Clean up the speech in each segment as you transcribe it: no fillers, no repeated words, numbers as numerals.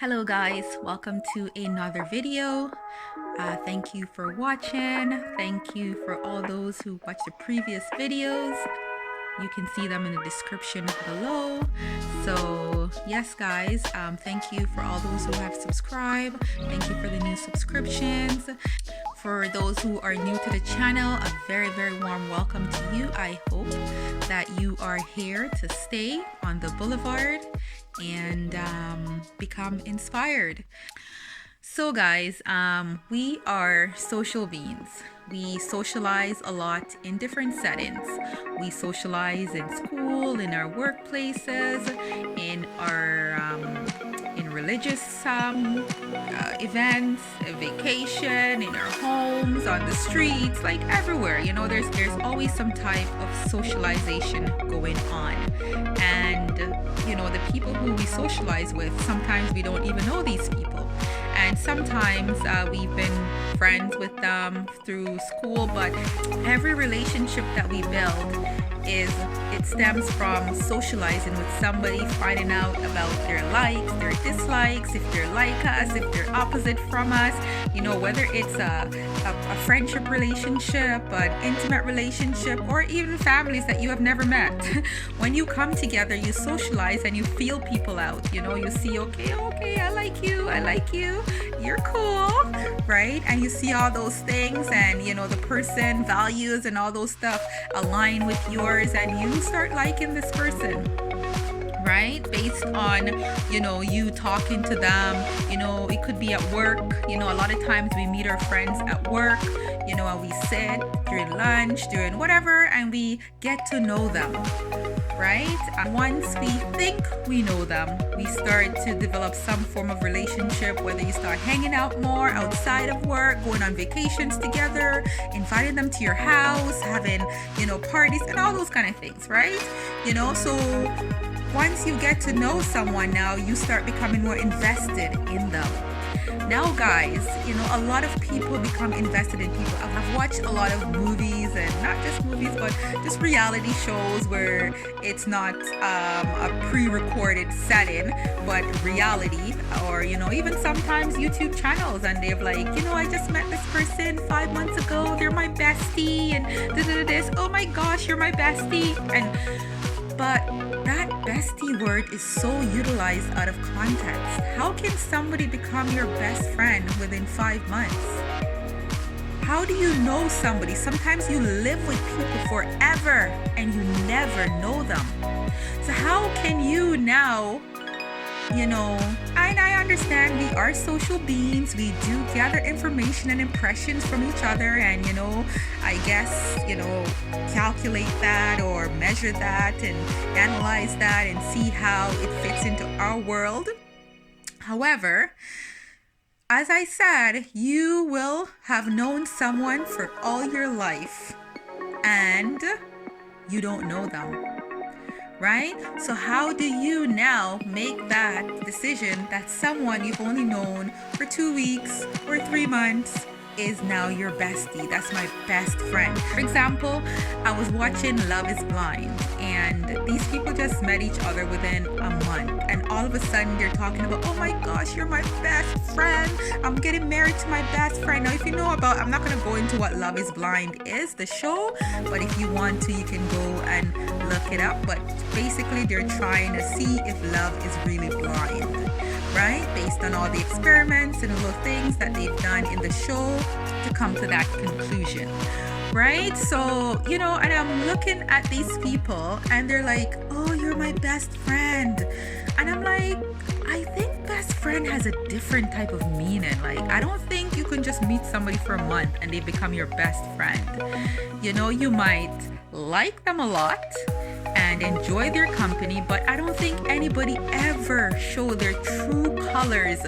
Hello guys, welcome to another video. Thank you for watching. Thank you for all those who watched the previous videos. You can see them in the description below. So yes guys, thank you for all those who have subscribed. Thank you for the new subscriptions. For those who are new to the channel, a very warm welcome to you. I hope that you are here to stay on the Boulevard and become inspired. So guys, we are social beings. We socialize a lot in different settings. We socialize in school, in our workplaces, in our in religious events, a vacation, in our homes, on the streets, like everywhere. You know, there's always some type of socialization going on. And you know, the people who we socialize with, sometimes we don't even know these people. And sometimes we've been friends with them through school, but every relationship that we build it stems from socializing with somebody, finding out about their likes, their dislikes, if they're like us, if they're opposite from us, you know, whether it's a friendship relationship, an intimate relationship, or even families that you have never met. When you come together, you socialize and you feel people out. You know, you see, okay, I like you, you're cool, right? And you see all those things, and you know, the person values and all those stuff align with yours, and you start liking this person, right? Based on, you know, you talking to them. You know, it could be at work. You know, a lot of times we meet our friends at work, you know, and we sit during lunch, during whatever, and we get to know them, right? And once we think we know them, we start to develop some form of relationship, whether you start hanging out more outside of work, going on vacations together, inviting them to your house, having, you know, parties and all those kind of things, right? You know, so once you get to know someone, now you start becoming more invested in them. Now guys, you know, a lot of people become invested in people. I've watched a lot of movies, and not just movies, but just reality shows where it's not a pre-recorded setting, but reality, or, you know, even sometimes YouTube channels, and they're like, you know, I just met this person 5 months ago, they're my bestie, and this, oh my gosh, you're my bestie. But that bestie word is so utilized out of context. How can somebody become your best friend within 5 months? How do you know somebody? Sometimes you live with people forever and you never know them. So how can you now, you know, and I understand we are social beings. We do gather information and impressions from each other, and, you know, I guess, you know, calculate that or measure that and analyze that and see how it fits into our world. However, as I said, you will have known someone for all your life and you don't know them. Right? So how do you now make that decision that someone you've only known for 2 weeks or 3 months is now your bestie? That's my best friend. For example, I was watching Love is Blind, and these people just met each other within a month, and all of a sudden they're talking about, oh my gosh, you're my best friend, I'm getting married to my best friend. Now if you know about, I'm not going to go into what Love is Blind is, the show, but if you want to, you can go and look it up. But basically they're trying to see if love is really blind, right? Based on all the experiments and little things that they've done in the show to come to that conclusion, right? So, you know, and I'm looking at these people and they're like, oh, you're my best friend. And I'm like, I think best friend has a different type of meaning. Like, I don't think you can just meet somebody for a month and they become your best friend. You know, you might like them a lot and enjoy their company, but I don't think anybody ever show their true colors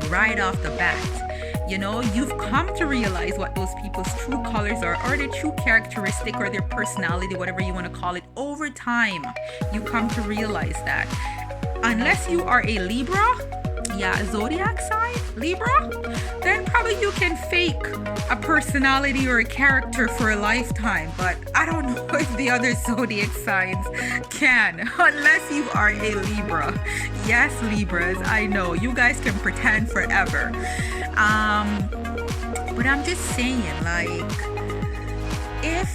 right off the bat. You know, you've come to realize what those people's true colors are, or their true characteristic, or their personality, whatever you want to call it. Over time, you come to realize that. Unless you are a Libra, zodiac sign, Libra, then probably you can fake a personality or a character for a lifetime. But I don't know if the other zodiac signs can, unless you are a Libra. Yes, Libras, I know you guys can pretend forever. But I'm just saying, like, if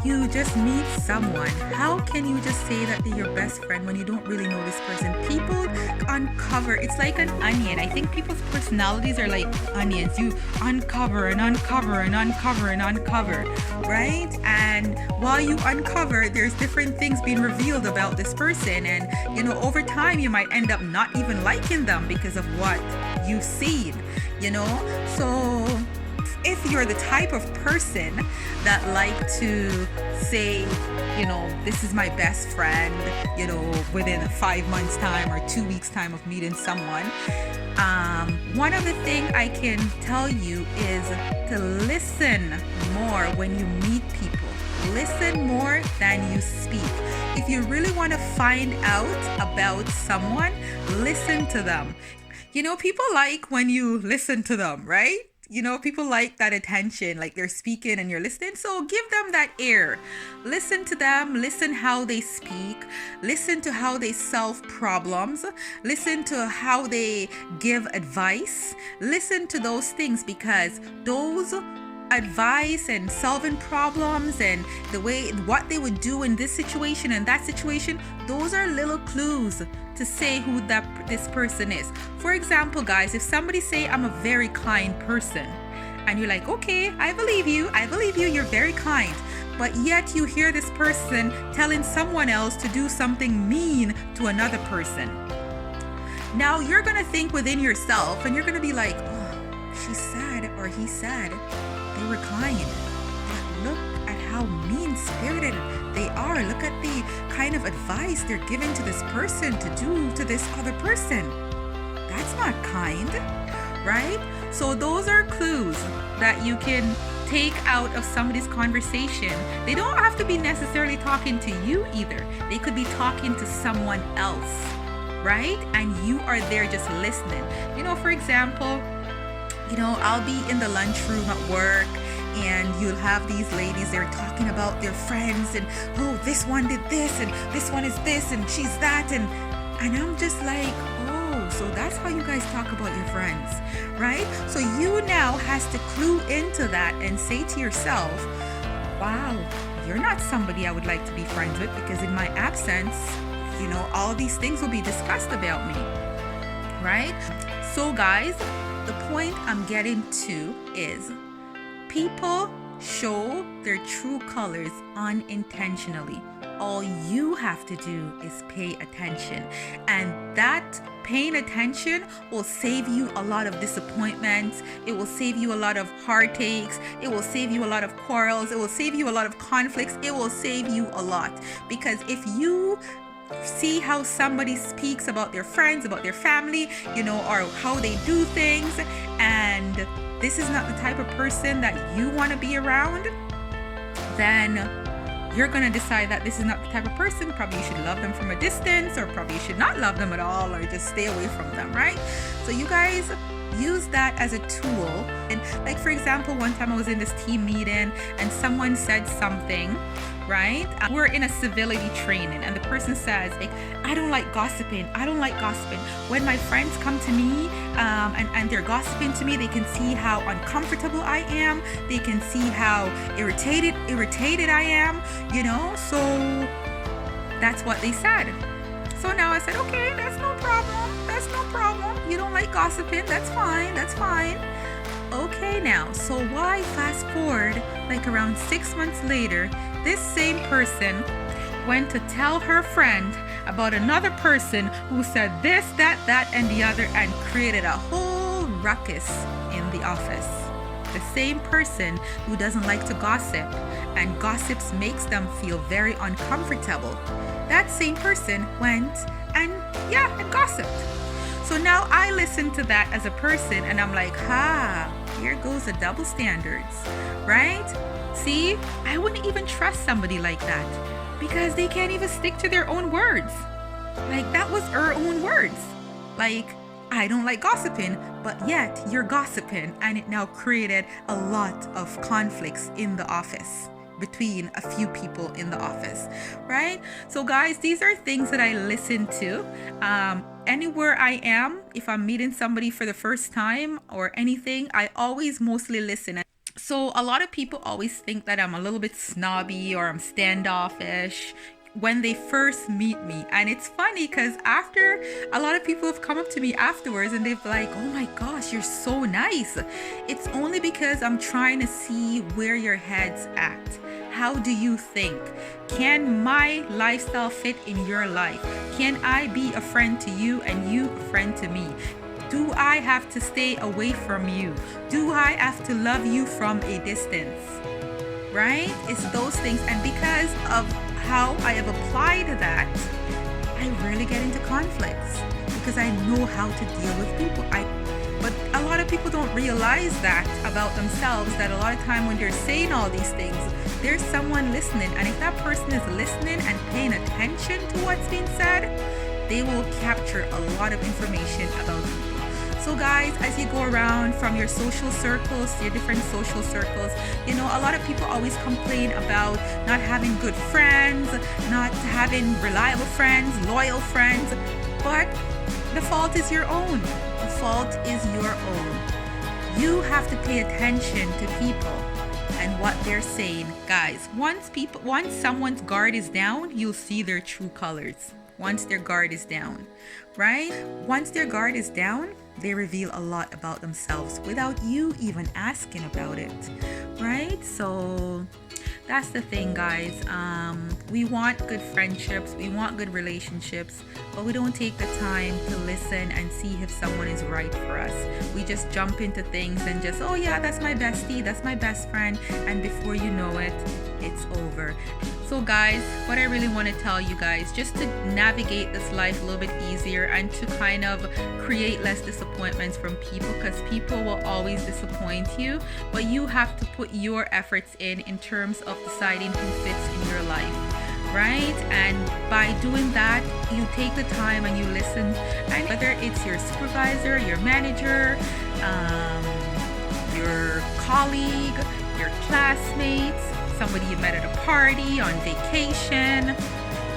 you just meet someone, how can you just say that they're your best friend when you don't really know this person? People uncover, it's like an onion. I think people's personalities are like onions. You uncover and uncover and uncover and uncover, right? And while you uncover, there's different things being revealed about this person. And, you know, over time, you might end up not even liking them because of what you've seen, you know? So if you're the type of person that like to say, you know, this is my best friend, you know, within 5 months time or 2 weeks time of meeting someone, one of the things I can tell you is to listen more when you meet people. Listen more than you speak. If you really want to find out about someone, listen to them. You know, people like when you listen to them, right? You know, people like that attention, like they're speaking and you're listening. So give them that ear. Listen to them. Listen how they speak. Listen to how they solve problems. Listen to how they give advice. Listen to those things, because those advice and solving problems and the way what they would do in this situation and that situation, those are little clues to say who this person is. For example, guys, if somebody say I'm a very kind person, and you're like, okay, I believe you, you're very kind, but yet you hear this person telling someone else to do something mean to another person. Now you're gonna think within yourself and you're gonna be like, oh, she said or he said they were kind, but look at how mean-spirited they are. Look at the kind of advice they're giving to this person to do to this other person. That's not kind, right? So those are clues that you can take out of somebody's conversation. They don't have to be necessarily talking to you either. They could be talking to someone else, right? And you are there just listening. You know, for example, you know, I'll be in the lunchroom at work and you'll have these ladies, they're talking about their friends and, oh, this one did this and this one is this and she's that, and I'm just like, oh, so that's how you guys talk about your friends, right? So you now has to clue into that and say to yourself, wow, you're not somebody I would like to be friends with, because in my absence, you know, all these things will be discussed about me, right? So guys, the point I'm getting to is people show their true colors unintentionally. All you have to do is pay attention, and that paying attention will save you a lot of disappointments. It will save you a lot of heartaches. It will save you a lot of quarrels. It will save you a lot of conflicts. It will save you a lot, because if you see how somebody speaks about their friends, about their family, you know, or how they do things, and this is not the type of person that you want to be around, then you're going to decide that this is not the type of person. Probably you should love them from a distance, or probably you should not love them at all, or just stay away from them, right? So you guys use that as a tool. And like, for example, one time I was in this team meeting and someone said something, right? We're in a civility training and the person says, like, I don't like gossiping. When my friends come to me and they're gossiping to me, they can see how uncomfortable I am. They can see how irritated I am, you know? So that's what they said. So now I said, okay, that's no problem. You don't like gossiping. That's fine. Okay, now, so why fast forward, like around 6 months later, this same person went to tell her friend about another person who said this, that, and the other, and created a whole ruckus in the office. The same person who doesn't like to gossip, and gossips makes them feel very uncomfortable. That same person went and gossiped. So now I listen to that as a person and I'm like, here goes the double standards, right? See, I wouldn't even trust somebody like that because they can't even stick to their own words. Like, that was her own words. Like, I don't like gossiping, but yet you're gossiping, and it now created a lot of conflicts in the office between a few people in the office, right? So guys, these are things that I listen to anywhere I am. If I'm meeting somebody for the first time or anything, I always mostly listen. So a lot of people always think that I'm a little bit snobby or I'm standoffish when they first meet me. And it's funny because after, a lot of people have come up to me afterwards and they've like, oh my gosh, you're so nice. It's only because I'm trying to see where your head's at. How do you think? Can my lifestyle fit in your life? Can I be a friend to you and you a friend to me? Do I have to stay away from you? Do I have to love you from a distance? Right? It's those things. And because of how I have applied that, I rarely get into conflicts because I know how to deal with people. But a lot of people don't realize that about themselves, that a lot of time when they're saying all these things, there's someone listening. And if that person is listening and paying attention to what's being said, they will capture a lot of information about you. So guys, as you go around from your social circles to your different social circles, you know, a lot of people always complain about not having good friends, not having reliable friends, loyal friends, but the fault is your own. The fault is your own. You have to pay attention to people and what they're saying. Guys, once someone's guard is down, you'll see their true colors. Once their guard is down, right? Once their guard is down, they reveal a lot about themselves without you even asking about it, right? So that's the thing, guys. We want good friendships, we want good relationships, but we don't take the time to listen and see if someone is right for us. We just jump into things and just, oh yeah, that's my bestie, that's my best friend, and before you know it, it's over. So guys, what I really want to tell you guys, just to navigate this life a little bit easier and to kind of create less disappointments from people, because people will always disappoint you, but you have to put your efforts in terms of deciding who fits in your life, right? And by doing that, you take the time and you listen, and whether it's your supervisor, your manager, your colleague, your classmates, somebody you met at a party, on vacation,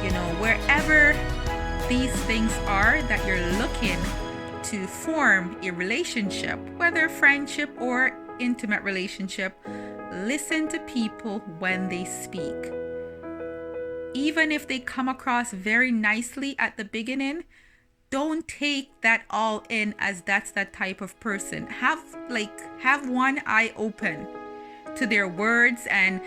you know, wherever these things are that you're looking to form a relationship, whether friendship or intimate relationship, listen to people when they speak. Even if they come across very nicely at the beginning, don't take that all in as that's that type of person. Have one eye open to their words and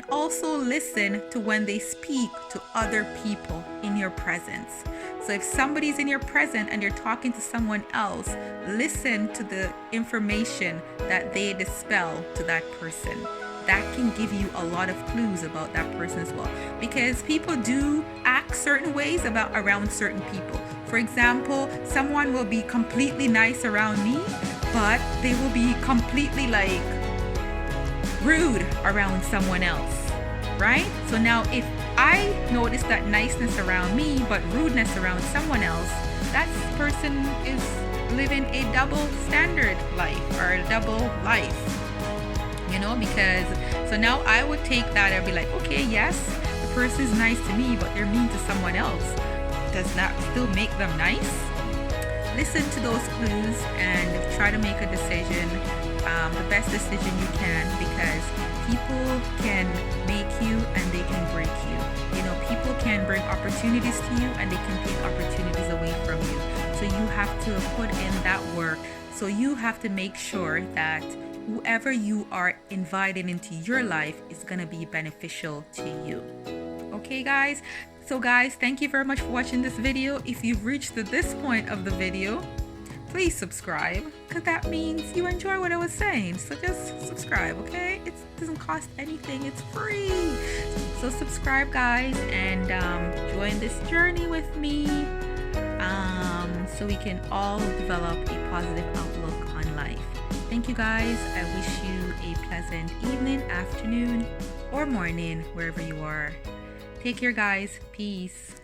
also listen to when they speak to other people in your presence. So if somebody's in your presence and you're talking to someone else, listen to the information that they dispel to that person. That can give you a lot of clues about that person as well, because people do act certain ways around certain people. For example, someone will be completely nice around me, but they will be completely rude around someone else, right? So now if I notice that niceness around me but rudeness around someone else, that person is living a double standard life or a double life, you know, because so now I would take that and be like, okay, yes, the person is nice to me but they're mean to someone else. Does that still make them nice? Listen to those clues and try to make a decision, the best decision you can, because people can make you and they can break you. You know, people can bring opportunities to you and they can take opportunities away from you. So you have to put in that work. So you have to make sure that whoever you are inviting into your life is going to be beneficial to you. Okay, guys? So guys, thank you very much for watching this video. If you've reached to this point of the video, please subscribe, because that means you enjoy what I was saying. So just subscribe, okay? It doesn't cost anything, it's free. So subscribe, guys, and join this journey with me, so we can all develop a positive outlook on life. Thank you, guys. I wish you a pleasant evening, afternoon, or morning, wherever you are. Take care, guys. Peace.